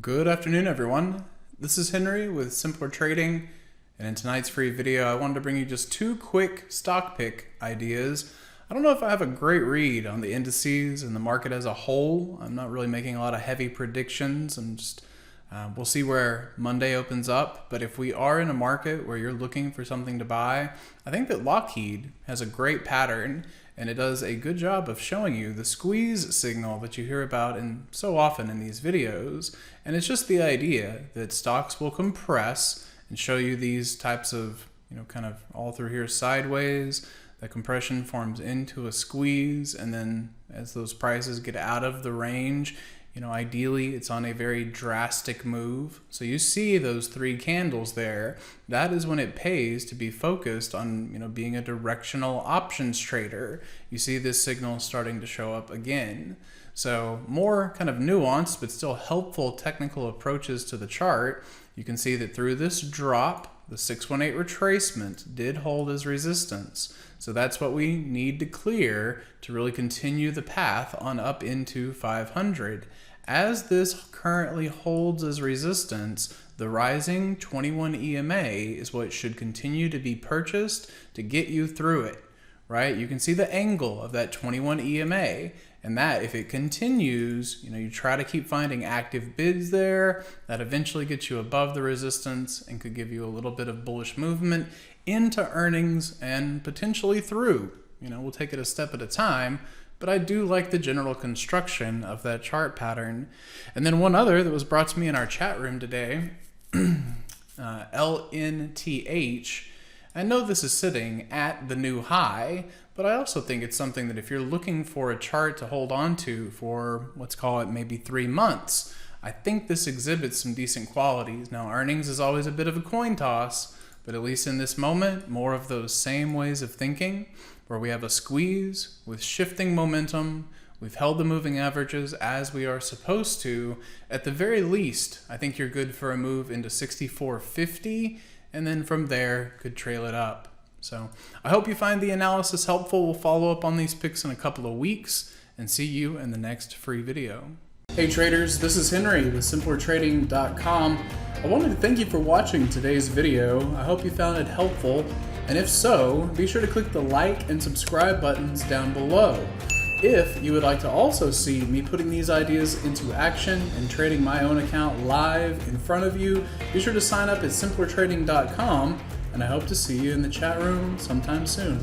Good afternoon, everyone. This is Henry with Simpler Trading, and in tonight's free video, I wanted to bring you just two quick stock pick ideas. I don't know if I have a great read on the indices and the market as a whole. I'm not really making a lot of heavy predictions. We'll see where Monday opens up, but if we are in a market where you're looking for something to buy, I think that Lockheed has a great pattern, and it does a good job of showing you the squeeze signal that you hear about so often in these videos. And it's just the idea that stocks will compress and show you these types of, kind of all through here sideways. The compression forms into a squeeze, and then as those prices get out of the range, ideally it's on a very drastic move. So you see those three candles there. That is when it pays to be focused on, being a directional options trader. You see this signal starting to show up again. So more kind of nuanced, but still helpful technical approaches to the chart. You can see that through this drop, the 618 retracement did hold as resistance. So that's what we need to clear to really continue the path on up into 500. As this currently holds as resistance, the rising 21 EMA is what should continue to be purchased to get you through it, right? You can see the angle of that 21 EMA, and that if it continues, you try to keep finding active bids there. That eventually gets you above the resistance and could give you a little bit of bullish movement into earnings and potentially through. We'll take it a step at a time, but I do like the general construction of that chart pattern. And then one other that was brought to me in our chat room today, LNTH. I know this is sitting at the new high, but I also think it's something that if you're looking for a chart to hold on to for, let's call it maybe 3 months, I think this exhibits some decent qualities. Now, earnings is always a bit of a coin toss, but at least in this moment, more of those same ways of thinking, where we have a squeeze with shifting momentum. We've held the moving averages as we are supposed to. At the very least, I think you're good for a move into 64.50, and then from there could trail it up. So I hope you find the analysis helpful. We'll follow up on these picks in a couple of weeks and see you in the next free video. Hey traders, this is Henry with simplertrading.com. I wanted to thank you for watching today's video. I hope you found it helpful, and if so, be sure to click the like and subscribe buttons down below. If you would like to also see me putting these ideas into action and trading my own account live in front of you, be sure to sign up at simplertrading.com, and I hope to see you in the chat room sometime soon.